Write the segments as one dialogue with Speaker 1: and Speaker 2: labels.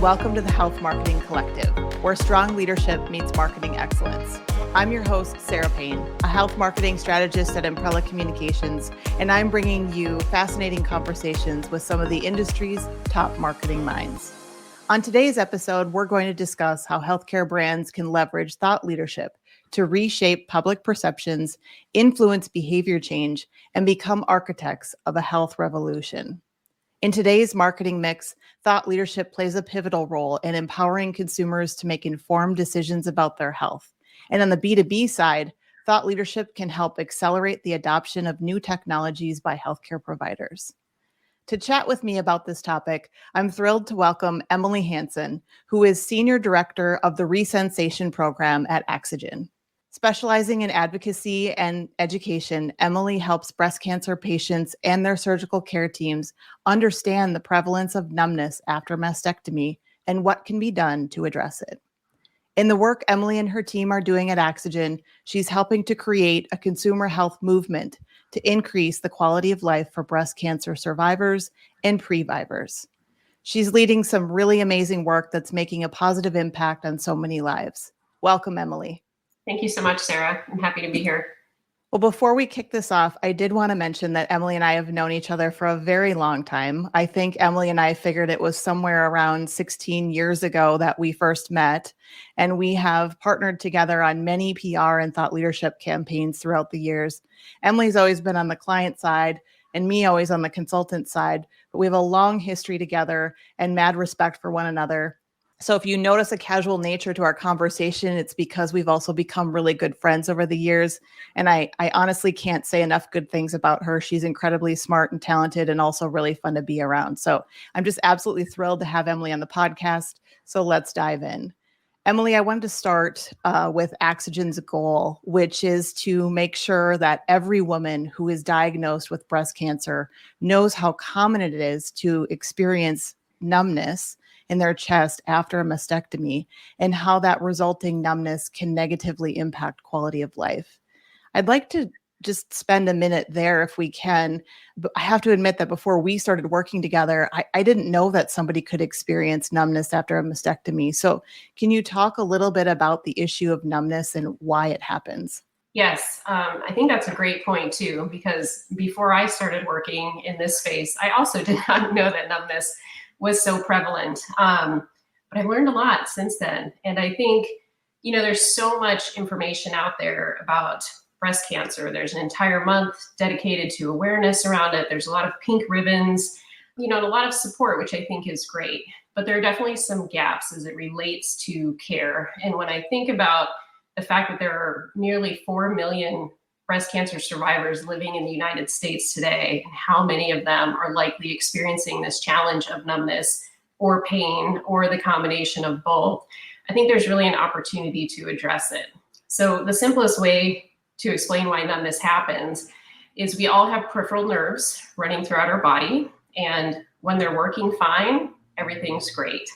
Speaker 1: welcome to the Health Marketing Collective, where strong leadership meets marketing excellence. I'm your host, Sara Payne, a health marketing strategist at Umbrella Communications, and I'm bringing you fascinating conversations with some of the industry's top marketing minds. On today's episode, we're going to discuss how healthcare brands can leverage thought leadership to reshape public perceptions, influence behavior change, and become architects of a health revolution. In today's marketing mix, thought leadership plays a pivotal role in empowering consumers to make informed decisions about their health. And on the B2B side, thought leadership can help accelerate the adoption of new technologies by healthcare providers. To chat with me about this topic, I'm thrilled to welcome Emily Hansen, who is Senior Director of the Resensation program at Axogen. Specializing in advocacy and education, Emily helps breast cancer patients and their surgical care teams understand the prevalence of numbness after mastectomy and what can be done to address it. In the work Emily and her team are doing at Axogen, she's helping to create a consumer health movement to increase the quality of life for breast cancer survivors and previvors. She's leading some really amazing work that's making a positive impact on so many lives. Welcome, Emily.
Speaker 2: Thank you so much, Sarah. I'm happy to be here.
Speaker 1: Well, before we kick this off, I did want to mention that Emily and I have known each other for a very long time. I think Emily and I figured it was somewhere around 16 years ago that we first met, and we have partnered together on many PR and thought leadership campaigns throughout the years. Emily's always been on the client side and me always on the consultant side, but we have a long history together and mad respect for one another. So if you notice a casual nature to our conversation, it's because we've also become really good friends over the years. And I honestly can't say enough good things about her. She's incredibly smart and talented and also really fun to be around. So I'm just absolutely thrilled to have Emily on the podcast. So let's dive in. Emily, I wanted to start with Axogen's goal, which is to make sure that every woman who is diagnosed with breast cancer knows how common it is to experience numbness in their chest after a mastectomy and how that resulting numbness can negatively impact quality of life. I'd like to just spend a minute there if we can. But I have to admit that before we started working together, I didn't know that somebody could experience numbness after a mastectomy. So can you talk a little bit about the issue of numbness and why it happens?
Speaker 2: Yes, I think that's a great point too, because before I started working in this space, I also did not know that numbness was so prevalent. But I've learned a lot since then. And I think, there's so much information out there about breast cancer. There's an entire month dedicated to awareness around it. There's a lot of pink ribbons, and a lot of support, which I think is great. But there are definitely some gaps as it relates to care. And when I think about the fact that there are nearly 4 million breast cancer survivors living in the United States today, and how many of them are likely experiencing this challenge of numbness or pain or the combination of both, I think there's really an opportunity to address it. So the simplest way to explain why numbness happens is we all have peripheral nerves running throughout our body, and when they're working fine, everything's great.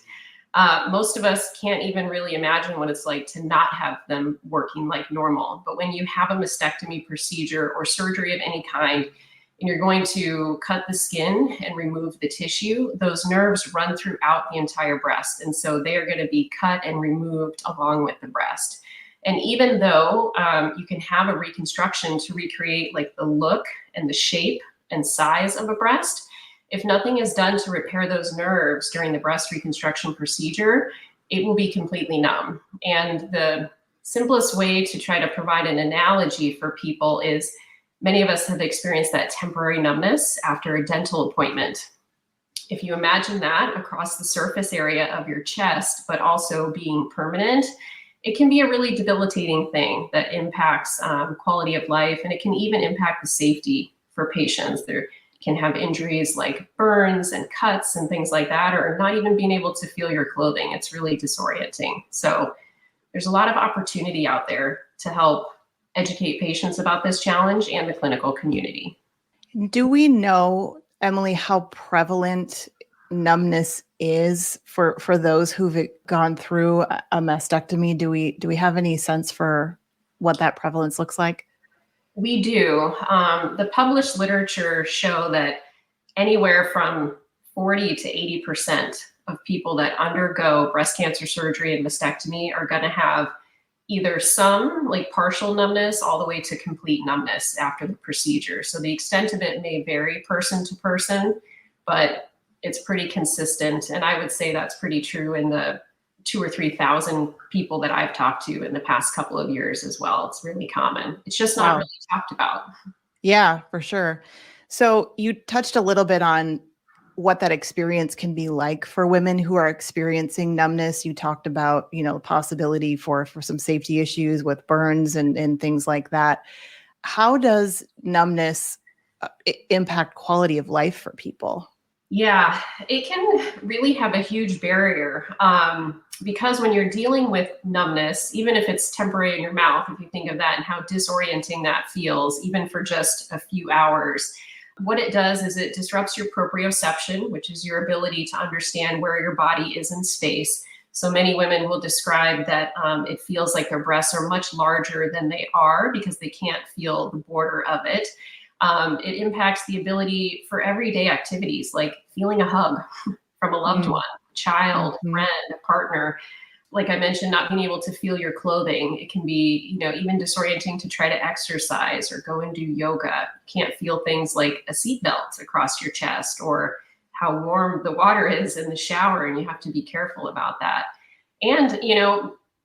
Speaker 2: Most of us can't even really imagine what it's like to not have them working like normal. But when you have a mastectomy procedure or surgery of any kind, and you're going to cut the skin and remove the tissue, those nerves run throughout the entire breast. And so they are going to be cut and removed along with the breast. And even though you can have a reconstruction to recreate like the look and the shape and size of a breast, if nothing is done to repair those nerves during the breast reconstruction procedure, it will be completely numb. And the simplest way to try to provide an analogy for people is many of us have experienced that temporary numbness after a dental appointment. If you imagine that across the surface area of your chest, but also being permanent, it can be a really debilitating thing that impacts quality of life, and it can even impact the safety for patients. There can have injuries like burns and cuts and things like that, or not even being able to feel your clothing. It's really disorienting. So there's a lot of opportunity out there to help educate patients about this challenge and the clinical community.
Speaker 1: Do we know, Emily, how prevalent numbness is for those who've gone through a mastectomy? Do we have any sense for what that prevalence looks like?
Speaker 2: We do. The published literature show that anywhere from 40 to 80% of people that undergo breast cancer surgery and mastectomy are going to have either some like partial numbness all the way to complete numbness after the procedure. So the extent of it may vary person to person, but it's pretty consistent. And I would say that's pretty true in the 2,000 or 3,000 people that I've talked to in the past couple of years as well. It's really common. It's just not really talked about.
Speaker 1: Yeah, for sure. So you touched a little bit on what that experience can be like for women who are experiencing numbness. You talked about, the possibility for some safety issues with burns and things like that. How does numbness impact quality of life for people?
Speaker 2: Yeah, it can really have a huge barrier because when you're dealing with numbness, even if it's temporary in your mouth, if you think of that and how disorienting that feels, even for just a few hours, what it does is it disrupts your proprioception, which is your ability to understand where your body is in space. So many women will describe that it feels like their breasts are much larger than they are because they can't feel the border of it. It impacts the ability for everyday activities like feeling a hug from a loved one, child, friend, a partner. Like I mentioned, not being able to feel your clothing. It can be, even disorienting to try to exercise or go and do yoga. Can't feel things like a seatbelt across your chest or how warm the water is in the shower, and you have to be careful about that. And,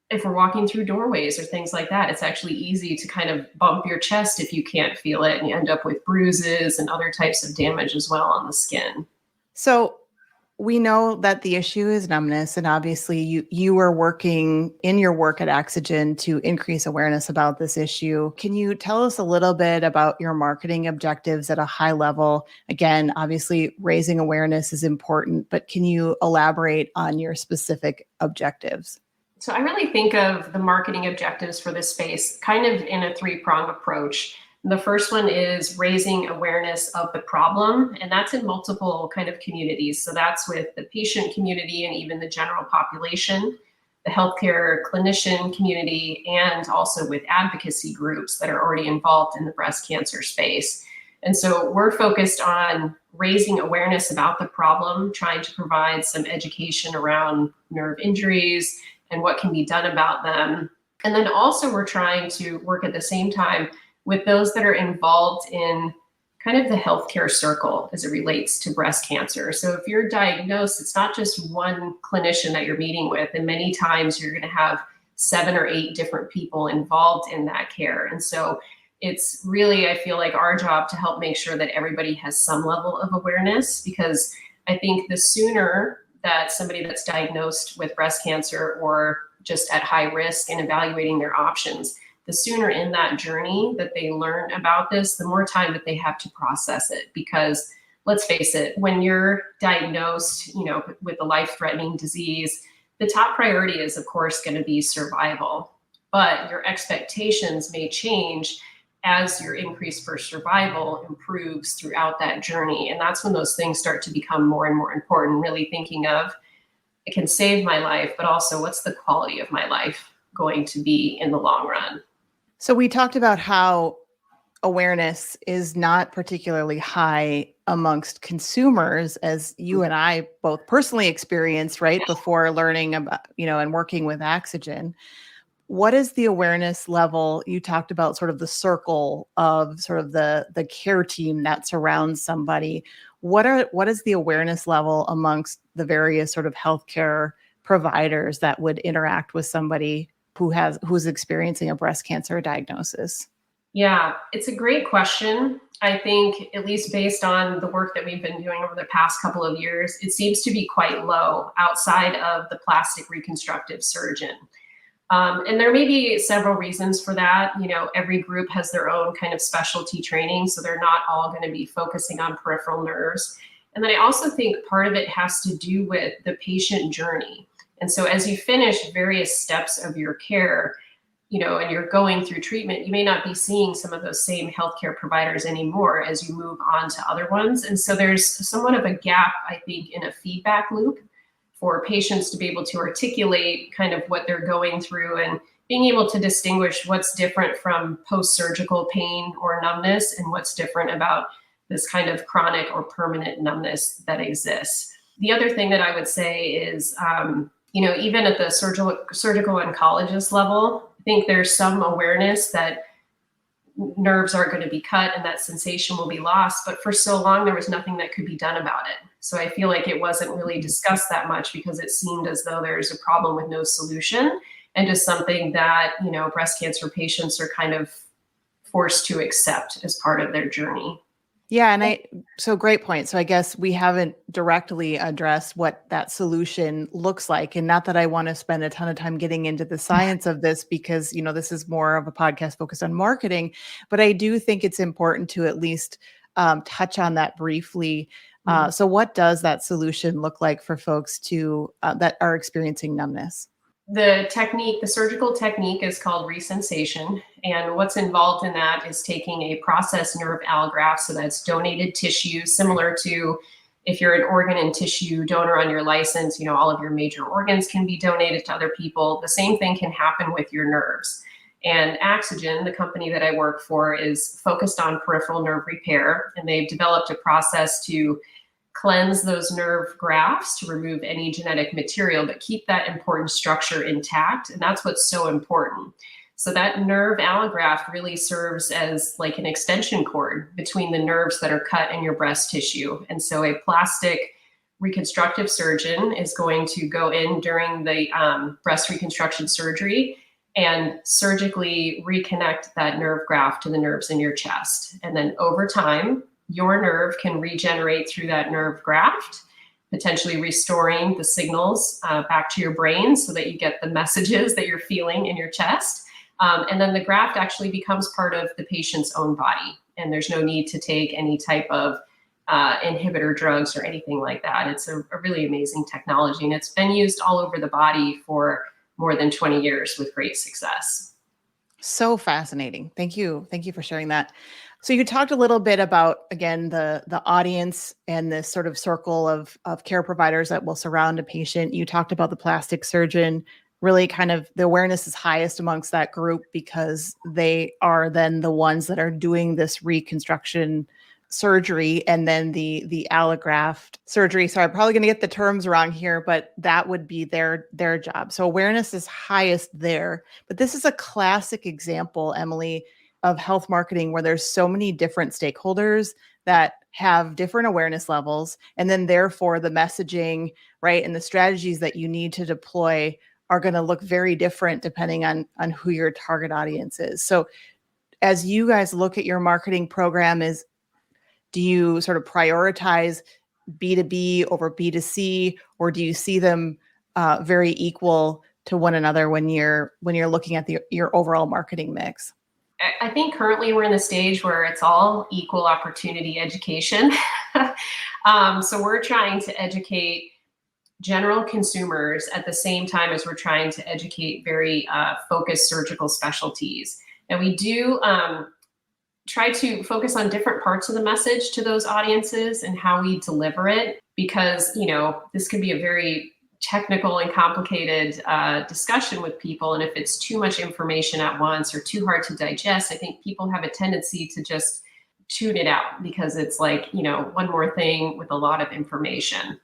Speaker 2: if we're walking through doorways or things like that, it's actually easy to kind of bump your chest if you can't feel it, and you end up with bruises and other types of damage as well on the skin.
Speaker 1: So we know that the issue is numbness, and obviously you are working in your work at Axogen to increase awareness about this issue. Can you tell us a little bit about your marketing objectives at a high level? Again, obviously raising awareness is important, but can you elaborate on your specific objectives?
Speaker 2: So I really think of the marketing objectives for this space kind of in a three-pronged approach. The first one is raising awareness of the problem, and that's in multiple kind of communities. So that's with the patient community and even the general population, the healthcare clinician community, and also with advocacy groups that are already involved in the breast cancer space. And so we're focused on raising awareness about the problem, trying to provide some education around nerve injuries and what can be done about them. And then also we're trying to work at the same time with those that are involved in kind of the healthcare circle as it relates to breast cancer. So if you're diagnosed, it's not just one clinician that you're meeting with, and many times you're going to have 7 or 8 different people involved in that care. And so it's really, I feel like, our job to help make sure that everybody has some level of awareness, because I think the sooner that somebody that's diagnosed with breast cancer or just at high risk and evaluating their options, the sooner in that journey that they learn about this, the more time that they have to process it. Because let's face it, when you're diagnosed, with a life-threatening disease, the top priority is, of course, going to be survival. But your expectations may change as your increase for survival improves throughout that journey. And that's when those things start to become more and more important, really thinking of, it can save my life, but also what's the quality of my life going to be in the long run?
Speaker 1: So we talked about how awareness is not particularly high amongst consumers, as you and I both personally experienced, right, before learning about, and working with Axogen. What is the awareness level? You talked about sort of the circle of sort of the care team that surrounds somebody. What is the awareness level amongst the various sort of healthcare providers that would interact with somebody who's experiencing a breast cancer diagnosis?
Speaker 2: Yeah, it's a great question. I think, at least based on the work that we've been doing over the past couple of years, it seems to be quite low outside of the plastic reconstructive surgeon. And there may be several reasons for that. Every group has their own kind of specialty training, so they're not all going to be focusing on peripheral nerves. And then I also think part of it has to do with the patient journey. And so as you finish various steps of your care, and you're going through treatment, you may not be seeing some of those same healthcare providers anymore as you move on to other ones. And so there's somewhat of a gap, I think, in a feedback loop for patients to be able to articulate kind of what they're going through and being able to distinguish what's different from post-surgical pain or numbness and what's different about this kind of chronic or permanent numbness that exists. The other thing that I would say is, even at the surgical oncologist level, I think there's some awareness that nerves are going to be cut and that sensation will be lost. But for so long, there was nothing that could be done about it. So I feel like it wasn't really discussed that much because it seemed as though there's a problem with no solution and just something that, breast cancer patients are kind of forced to accept as part of their journey.
Speaker 1: Yeah. And so great point. So I guess we haven't directly addressed what that solution looks like. And not that I want to spend a ton of time getting into the science of this because, this is more of a podcast focused on marketing, but I do think it's important to at least touch on that briefly. So what does that solution look like for folks that are experiencing numbness?
Speaker 2: The surgical technique is called resensation. And what's involved in that is taking a processed nerve allograft. So that's donated tissue, similar to if you're an organ and tissue donor on your license, all of your major organs can be donated to other people. The same thing can happen with your nerves. And Axogen, the company that I work for, is focused on peripheral nerve repair. And they've developed a process to cleanse those nerve grafts to remove any genetic material, but keep that important structure intact. And that's what's so important. So that nerve allograft really serves as like an extension cord between the nerves that are cut in your breast tissue. And so a plastic reconstructive surgeon is going to go in during the breast reconstruction surgery and surgically reconnect that nerve graft to the nerves in your chest. And then over time, your nerve can regenerate through that nerve graft, potentially restoring the signals back to your brain so that you get the messages that you're feeling in your chest. And then the graft actually becomes part of the patient's own body. And there's no need to take any type of inhibitor drugs or anything like that. It's a really amazing technology. And it's been used all over the body for more than 20 years with great success.
Speaker 1: So fascinating. Thank you. Thank you for sharing that. So you talked a little bit about, again, the audience and this sort of circle of care providers that will surround a patient. You talked about the plastic surgeon. Really kind of the awareness is highest amongst that group because they are then the ones that are doing this reconstruction surgery and then the allograft surgery. So I'm probably going to get the terms wrong here, but that would be their job. So awareness is highest there. But this is a classic example, Emily, of health marketing where there's so many different stakeholders that have different awareness levels. And then therefore the messaging, right, and the strategies that you need to deploy are going to look very different depending on who your target audience is. So as you guys look at your marketing program, do you sort of prioritize B2B over B2C, or do you see them very equal to one another when you're looking at your overall marketing mix?
Speaker 2: I think currently we're in the stage where it's all equal opportunity education. So we're trying to educate general consumers at the same time as we're trying to educate very focused surgical specialties. And we do try to focus on different parts of the message to those audiences and how we deliver it, because, this can be a very technical and complicated discussion with people. And if it's too much information at once or too hard to digest, I think people have a tendency to just tune it out because it's like, one more thing with a lot of information.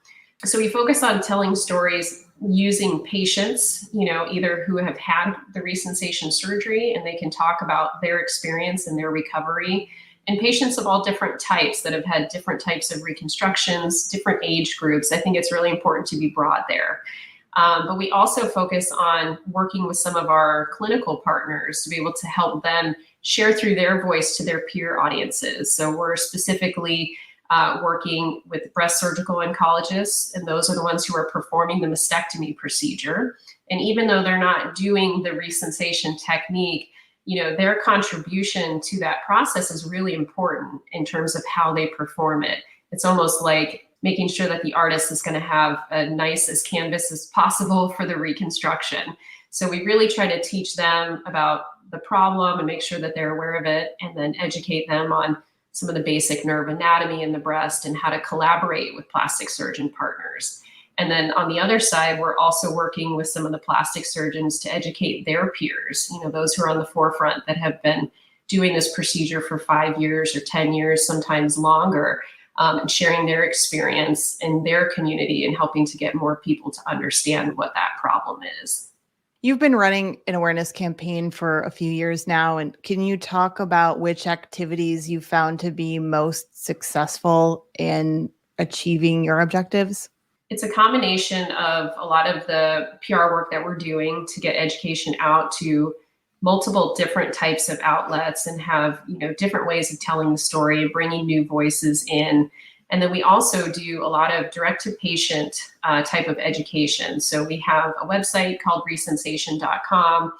Speaker 2: So we focus on telling stories using patients, either who have had the resensation surgery and they can talk about their experience and their recovery, and patients of all different types that have had different types of reconstructions, different age groups. I think it's really important to be broad there. But we also focus on working with some of our clinical partners to be able to help them share through their voice to their peer audiences. So we're specifically working with breast surgical oncologists, and those are the ones who are performing the mastectomy procedure. And even though they're not doing the resensation technique, their contribution to that process is really important in terms of how they perform it. It's almost like making sure that the artist is going to have a nice as canvas as possible for the reconstruction. So we really try to teach them about the problem and make sure that they're aware of it, and then educate them on some of the basic nerve anatomy in the breast and how to collaborate with plastic surgeon partners. And then on the other side, we're also working with some of the plastic surgeons to educate their peers, those who are on the forefront that have been doing this procedure for 5 years or 10 years, sometimes longer, and sharing their experience in their community and helping to get more people to understand what that problem is.
Speaker 1: You've been running an awareness campaign for a few years now, and can you talk about which activities you found to be most successful in achieving your objectives?
Speaker 2: It's a combination of a lot of the PR work that we're doing to get education out to multiple different types of outlets and have, different ways of telling the story, bringing new voices in. And then we also do a lot of direct to patient type of education. So we have a website called resensation.com.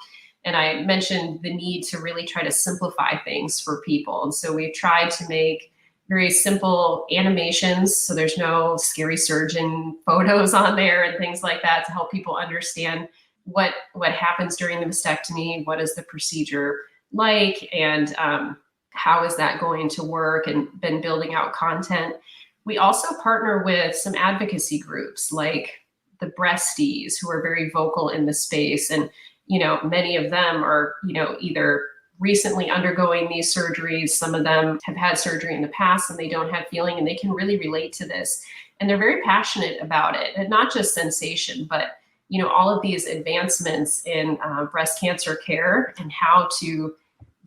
Speaker 2: And I mentioned the need to really try to simplify things for people. And so we've tried to make very simple animations. So there's no scary surgeon photos on there and things like that to help people understand what happens during the mastectomy, what is the procedure like, and how is that going to work, and been building out content. We also partner with some advocacy groups like the Breasties, who are very vocal in the space. And, many of them are, either recently undergoing these surgeries. Some of them have had surgery in the past and they don't have feeling, and they can really relate to this. And they're very passionate about it, and not just sensation, but all of these advancements in breast cancer care and how to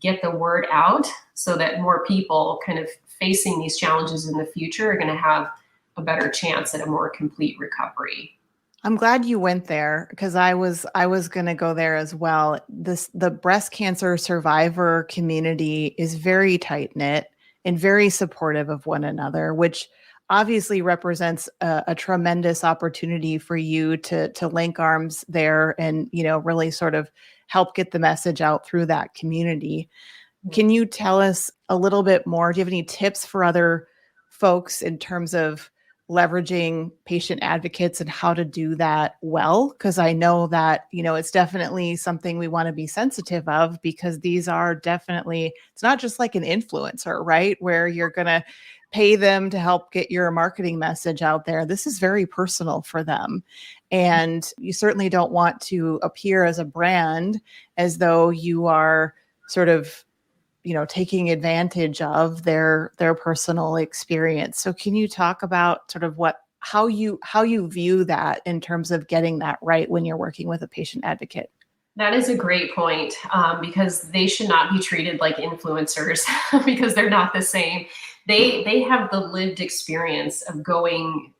Speaker 2: get the word out so that more people kind of facing these challenges in the future are going to have a better chance at a more complete recovery.
Speaker 1: I'm glad you went there, because I was going to go there as well. The breast cancer survivor community is very tight knit and very supportive of one another, which obviously represents a tremendous opportunity for you to link arms there and, really sort of help get the message out through that community. Can you tell us a little bit more? Do you have any tips for other folks in terms of leveraging patient advocates and how to do that well? Because I know that, it's definitely something we want to be sensitive of, because these are definitely, it's not just like an influencer, right? Where you're going to pay them to help get your marketing message out there. This is very personal for them. And you certainly don't want to appear as a brand as though you are sort of, taking advantage of their personal experience. So can you talk about sort of how you view that in terms of getting that right when you're working with a patient advocate?
Speaker 2: That is a great point, because they should not be treated like influencers because they're not the same. They have the lived experience of going,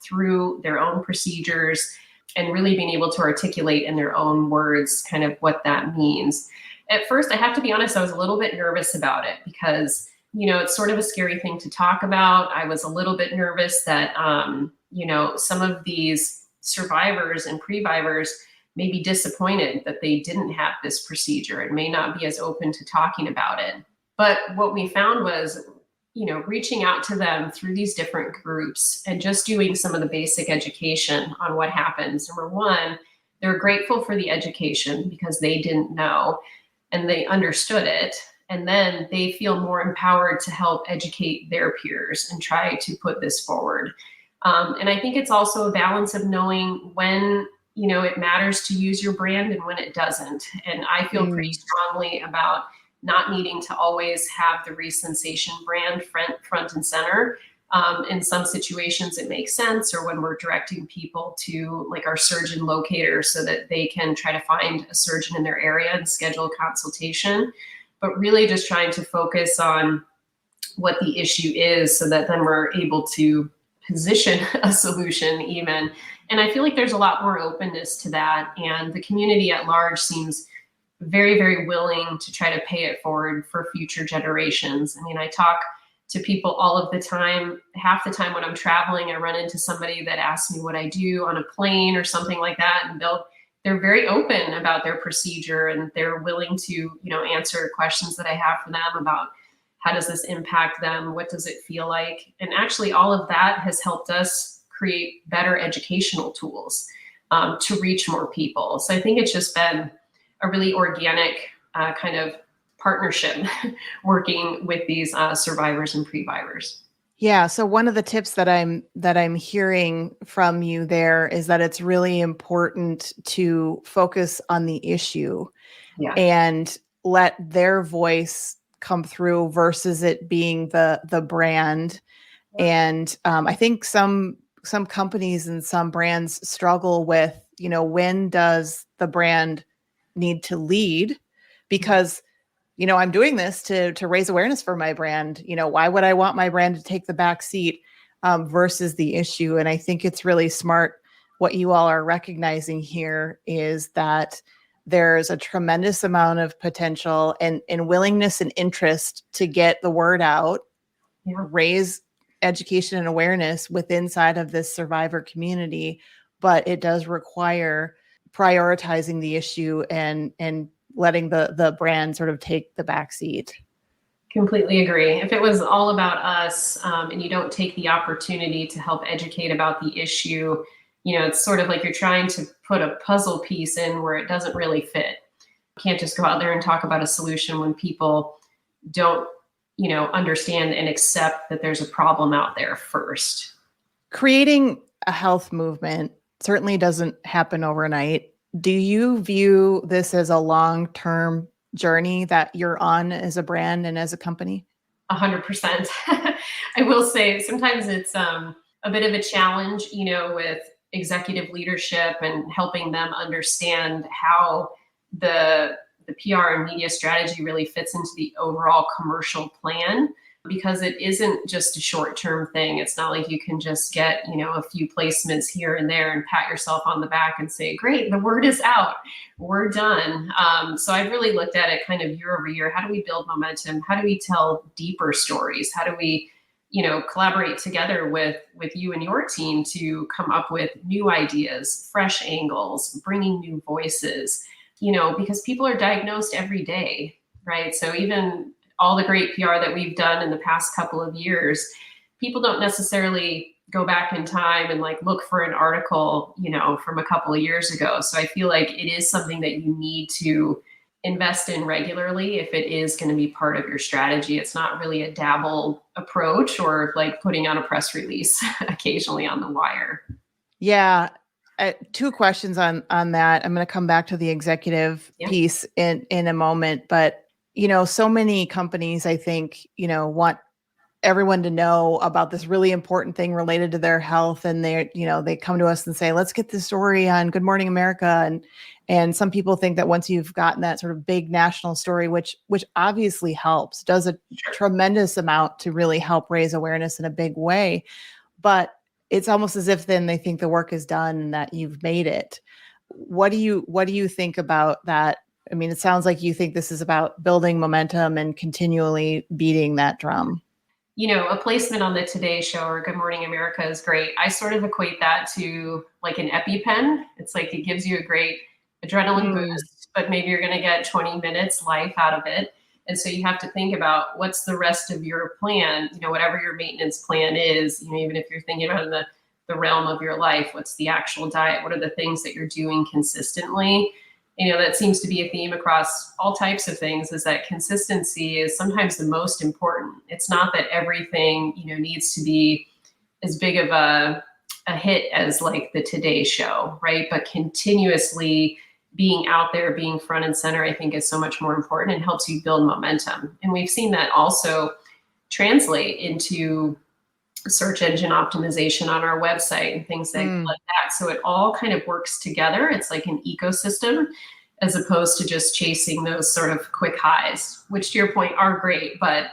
Speaker 2: through their own procedures and really being able to articulate in their own words kind of what that means. At first, I have to be honest, I was a little bit nervous about it because, it's sort of a scary thing to talk about. I was a little bit nervous that, some of these survivors and previvors may be disappointed that they didn't have this procedure and may not be as open to talking about it. But what we found was, reaching out to them through these different groups and just doing some of the basic education on what happens. Number one, they're grateful for the education because they didn't know and they understood it. And then they feel more empowered to help educate their peers and try to put this forward. And I think it's also a balance of knowing when, it matters to use your brand and when it doesn't. And I feel pretty strongly about not needing to always have the Resensation brand front and center. In some situations, it makes sense, or when we're directing people to like our surgeon locator so that they can try to find a surgeon in their area and schedule a consultation. But really just trying to focus on what the issue is so that then we're able to position a solution even. And I feel like there's a lot more openness to that. And the community at large seems very, very willing to try to pay it forward for future generations. I mean, I talk to people all of the time. Half the time when I'm traveling, I run into somebody that asks me what I do on a plane or something like that. And they're very open about their procedure, and they're willing to, answer questions that I have for them about how does this impact them? What does it feel like? And actually all of that has helped us create better educational tools to reach more people. So I think it's just been a really organic kind of partnership working with these survivors and previvors.
Speaker 1: Yeah. So one of the tips that I'm hearing from you there is that it's really important to focus on the issue and let their voice come through versus it being the brand. And I think some companies and some brands struggle with, when does the brand need to lead? Because, I'm doing this to raise awareness for my brand. Why would I want my brand to take the back seat versus the issue? And I think it's really smart. What you all are recognizing here is that there's a tremendous amount of potential and willingness and interest to get the word out, raise education and awareness within inside of this survivor community, but it does require prioritizing the issue and letting the brand sort of take the back seat.
Speaker 2: Completely agree. If it was all about us, and you don't take the opportunity to help educate about the issue, it's sort of like you're trying to put a puzzle piece in where it doesn't really fit. You can't just go out there and talk about a solution when people don't understand and accept that there's a problem out there first.
Speaker 1: Creating a health movement certainly doesn't happen overnight. Do you view this as a long-term journey that you're on as a brand and as a company?
Speaker 2: 100%. I will say sometimes it's a bit of a challenge, with executive leadership and helping them understand how the PR and media strategy really fits into the overall commercial plan, because it isn't just a short-term thing. It's not like you can just get, a few placements here and there and pat yourself on the back and say, great, the word is out, we're done. So I've really looked at it kind of year over year. How do we build momentum? How do we tell deeper stories? How do we collaborate together with you and your team to come up with new ideas, fresh angles, bringing new voices, because people are diagnosed every day, right? So even all the great PR that we've done in the past couple of years, people don't necessarily go back in time and look for an article, from a couple of years ago. So I feel like it is something that you need to invest in regularly if it is going to be part of your strategy. It's not really a dabble approach or putting out a press release occasionally on the wire.
Speaker 1: Yeah. Two questions on that. I'm going to come back to the executive piece in a moment, but so many companies, I think, want everyone to know about this really important thing related to their health. And they come to us and say, let's get this story on Good Morning America. And some people think that once you've gotten that sort of big national story, which obviously helps, does a tremendous amount to really help raise awareness in a big way. But it's almost as if then they think the work is done and that you've made it. What do you think about that? I mean, it sounds like you think this is about building momentum and continually beating that drum.
Speaker 2: A placement on the Today Show or Good Morning America is great. I sort of equate that to like an EpiPen. It's like it gives you a great adrenaline boost, but maybe you're going to get 20 minutes life out of it. And so you have to think about what's the rest of your plan, whatever your maintenance plan is, even if you're thinking about it in the realm of your life, what's the actual diet? What are the things that you're doing consistently? That seems to be a theme across all types of things, is that consistency is sometimes the most important. It's not that everything, needs to be as big of a hit as like the Today Show, right? But continuously being out there, being front and center, I think is so much more important and helps you build momentum. And we've seen that also translate into search engine optimization on our website and things like that. So it all kind of works together. It's like an ecosystem, as opposed to just chasing those sort of quick highs, which to your point are great, but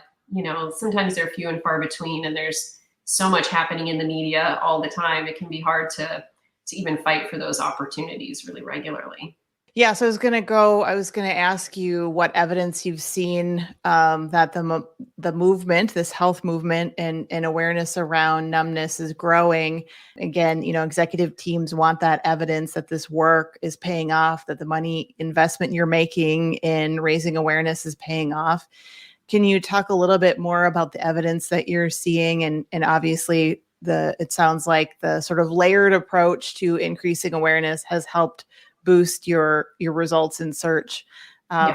Speaker 2: sometimes they're few and far between, and there's so much happening in the media all the time. It can be hard to even fight for those opportunities really regularly.
Speaker 1: Yeah, so I was going to ask you what evidence you've seen that the movement, this health movement and awareness around numbness is growing. Again, executive teams want that evidence that this work is paying off, that the money investment you're making in raising awareness is paying off. Can you talk a little bit more about the evidence that you're seeing? And obviously it sounds like the sort of layered approach to increasing awareness has helped boost your results in search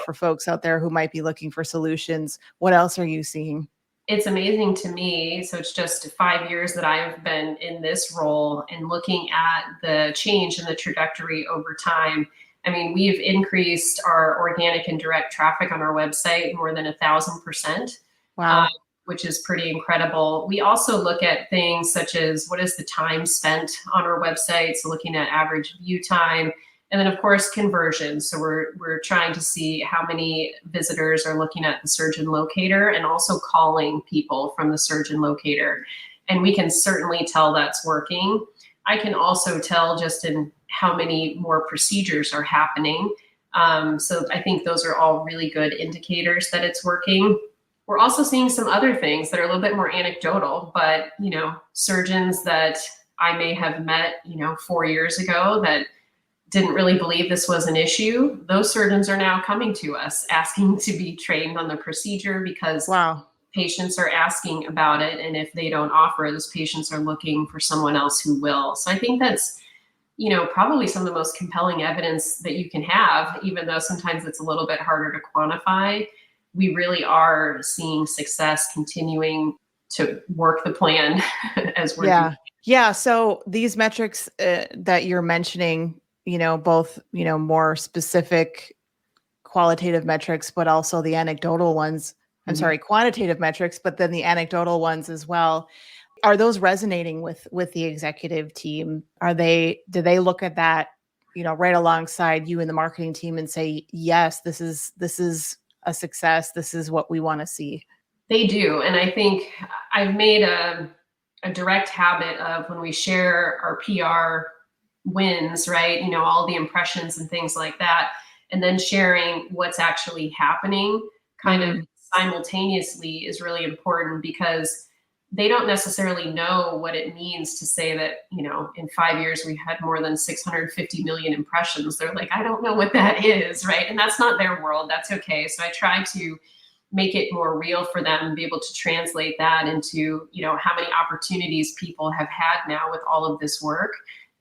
Speaker 1: for folks out there who might be looking for solutions. What else are you seeing?
Speaker 2: It's amazing to me. So it's just 5 years that I've been in this role and looking at the change in the trajectory over time. I mean, we've increased our organic and direct traffic on our website more than 1,000%.
Speaker 1: Wow.
Speaker 2: which is pretty incredible. We also look at things such as what is the time spent on our website, so looking at average view time, and then of course conversions. So we're trying to see how many visitors are looking at the surgeon locator and also calling people from the surgeon locator. And we can certainly tell that's working. I can also tell just in how many more procedures are happening. So I think those are all really good indicators that it's working. We're also seeing some other things that are a little bit more anecdotal, but surgeons that I may have met 4 years ago that didn't really believe this was an issue, those surgeons are now coming to us asking to be trained on the procedure because
Speaker 1: Wow.
Speaker 2: patients are asking about it. And if they don't offer, those patients are looking for someone else who will. So I think that's, probably some of the most compelling evidence that you can have, even though sometimes it's a little bit harder to quantify. We really are seeing success continuing to work the plan as we're doing.
Speaker 1: Yeah. So these metrics that you're mentioning, both, more specific qualitative metrics, but also the anecdotal ones. I'm sorry, quantitative metrics, but then the anecdotal ones as well. Are those resonating with the executive team? Do they look at that, right alongside you and the marketing team and say, yes, this is a success. This is what we want to see.
Speaker 2: They do. And I think I've made a direct habit of when we share our PR wins, right? All the impressions and things like that, and then sharing what's actually happening kind of simultaneously is really important because they don't necessarily know what it means to say that, in 5 years we had more than 650 million impressions. They're like, I don't know what that is, right? And that's not their world. That's okay. So I try to make it more real for them and be able to translate that into, how many opportunities people have had now with all of this work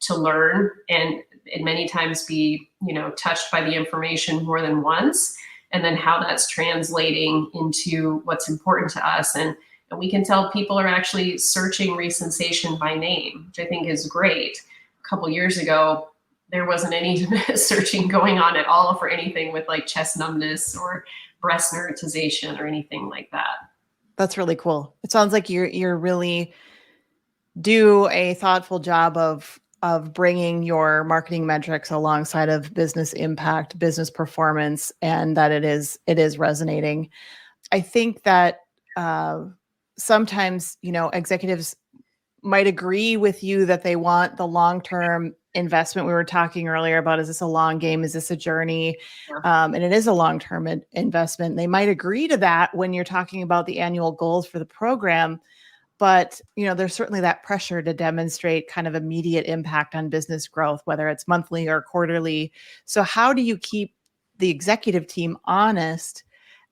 Speaker 2: to learn and many times be, touched by the information more than once. And then how that's translating into what's important to us. And we can tell people are actually searching resensation by name, which I think is great. A couple years ago, there wasn't any searching going on at all for anything with like chest numbness or breast neurotization or anything like that.
Speaker 1: That's really cool. It sounds like you're really do a thoughtful job of bringing your marketing metrics alongside of business impact, business performance, and that it is resonating. I think that sometimes, executives might agree with you that they want the long-term investment. We were talking earlier about, is this a long game? Is this a journey?
Speaker 2: Yeah.
Speaker 1: And it is a long-term investment. They might agree to that when you're talking about the annual goals for the program. But, there's certainly that pressure to demonstrate kind of immediate impact on business growth, whether it's monthly or quarterly. So how do you keep the executive team honest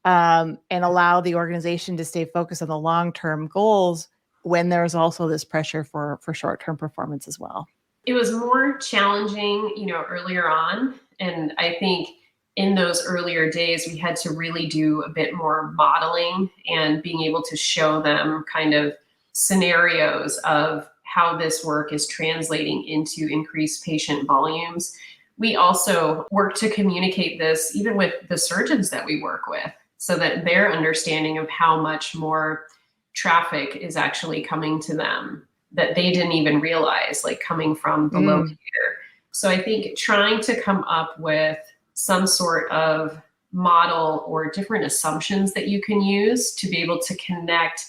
Speaker 1: and allow the organization to stay focused on the long-term goals when there's also this pressure for short-term performance as well?
Speaker 2: It was more challenging, earlier on. And I think in those earlier days, we had to really do a bit more modeling and being able to show them kind of scenarios of how this work is translating into increased patient volumes. We also work to communicate this even with the surgeons that we work with so that their understanding of how much more traffic is actually coming to them that they didn't even realize, like coming from the locator. So I think trying to come up with some sort of model or different assumptions that you can use to be able to connect,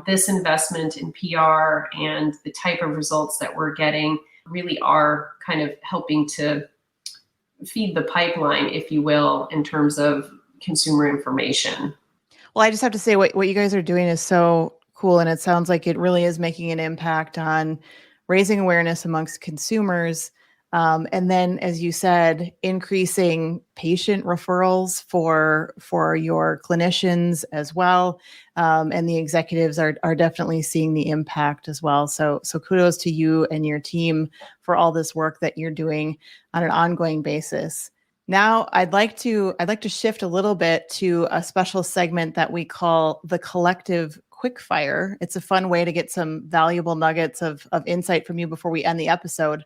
Speaker 2: this investment in PR and the type of results that we're getting really are kind of helping to feed the pipeline, if you will, in terms of consumer information.
Speaker 1: Well, I just have to say what you guys are doing is so cool. And it sounds like it really is making an impact on raising awareness amongst consumers. And then, as you said, increasing patient referrals for your clinicians as well. And the executives are definitely seeing the impact as well. So kudos to you and your team for all this work that you're doing on an ongoing basis. Now, I'd like to shift a little bit to a special segment that we call the Collective Quickfire. It's a fun way to get some valuable nuggets of insight from you before we end the episode.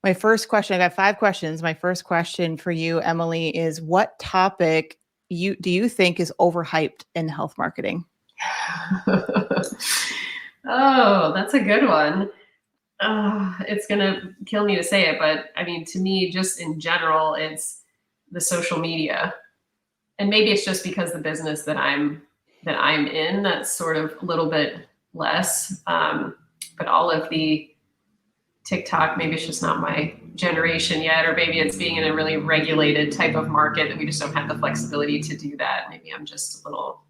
Speaker 1: My first question, I got 5 questions. My first question for you, Emily, is what topic do you think is overhyped in health marketing?
Speaker 2: Oh, that's a good one. It's going to kill me to say it, but I mean, to me, just in general, it's the social media. And maybe it's just because the business that I'm in, that's sort of a little bit less. But all of the TikTok, maybe it's just not my generation yet, or maybe it's being in a really regulated type of market that we just don't have the flexibility to do that. Maybe I'm just a little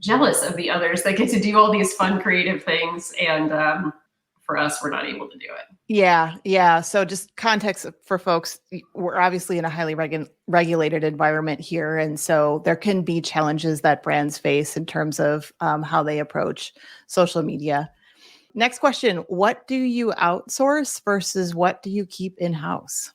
Speaker 2: jealous of the others that get to do all these fun, creative things. And for us, we're not able to do it.
Speaker 1: Yeah. So just context for folks, we're obviously in a highly regulated environment here. And so there can be challenges that brands face in terms of how they approach social media. Next question, what do you outsource versus what do you keep in-house?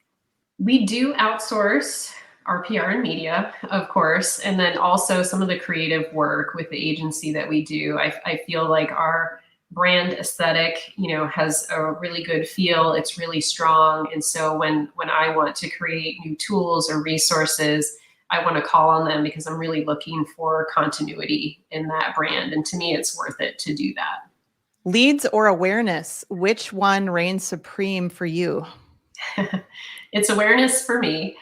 Speaker 2: We do outsource our PR and media, of course, and then also some of the creative work with the agency that we do. I feel like our brand aesthetic, has a really good feel. It's really strong. And so when I want to create new tools or resources, I want to call on them because I'm really looking for continuity in that brand. And to me, it's worth it to do that.
Speaker 1: Leads or awareness, which one reigns supreme for you?
Speaker 2: It's awareness for me,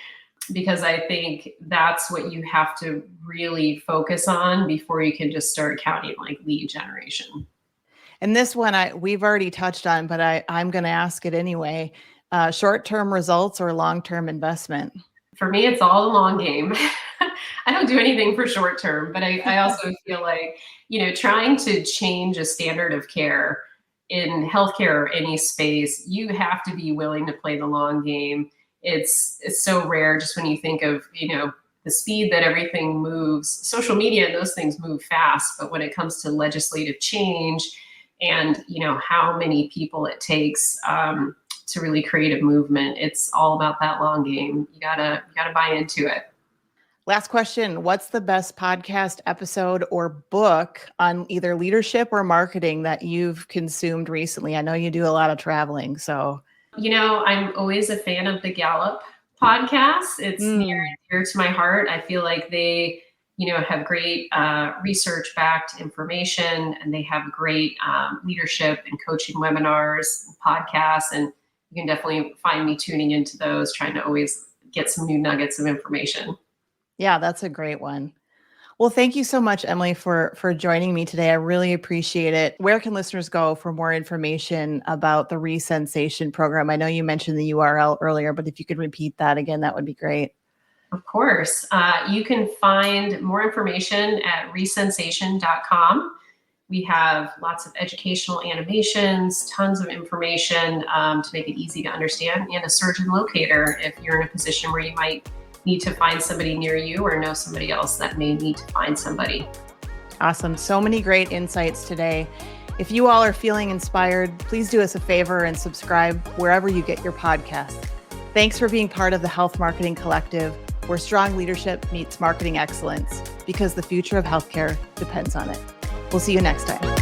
Speaker 2: because I think that's what you have to really focus on before you can just start counting like lead generation.
Speaker 1: And this one we've already touched on, but I'm going to ask it anyway. Short-term results or long-term investment?
Speaker 2: For me, it's all a long game. I don't do anything for short term, but I also feel like, trying to change a standard of care in healthcare or any space, you have to be willing to play the long game. It's so rare just when you think of, the speed that everything moves. Social media and those things move fast, but when it comes to legislative change and, how many people it takes to really create a movement, it's all about that long game. You gotta buy into it.
Speaker 1: Last question. What's the best podcast episode or book on either leadership or marketing that you've consumed recently? I know you do a lot of traveling, so.
Speaker 2: I'm always a fan of the Gallup podcast. It's near and dear to my heart. I feel like they, have great research-backed information, and they have great leadership and coaching webinars, podcasts, and you can definitely find me tuning into those, trying to always get some new nuggets of information.
Speaker 1: Yeah, that's a great one. Well, thank you so much, Emily, for joining me today. I really appreciate it. Where can listeners go for more information about the Resensation program? I know you mentioned the URL earlier, but if you could repeat that again, that would be great.
Speaker 2: Of course. You can find more information at resensation.com. We have lots of educational animations, tons of information to make it easy to understand, and a surgeon locator if you're in a position where you might need to find somebody near you or know somebody else that may need to find somebody.
Speaker 1: Awesome. So many great insights today. If you all are feeling inspired, please do us a favor and subscribe wherever you get your podcast. Thanks for being part of the Health Marketing Collective, where strong leadership meets marketing excellence, because the future of healthcare depends on it. We'll see you next time.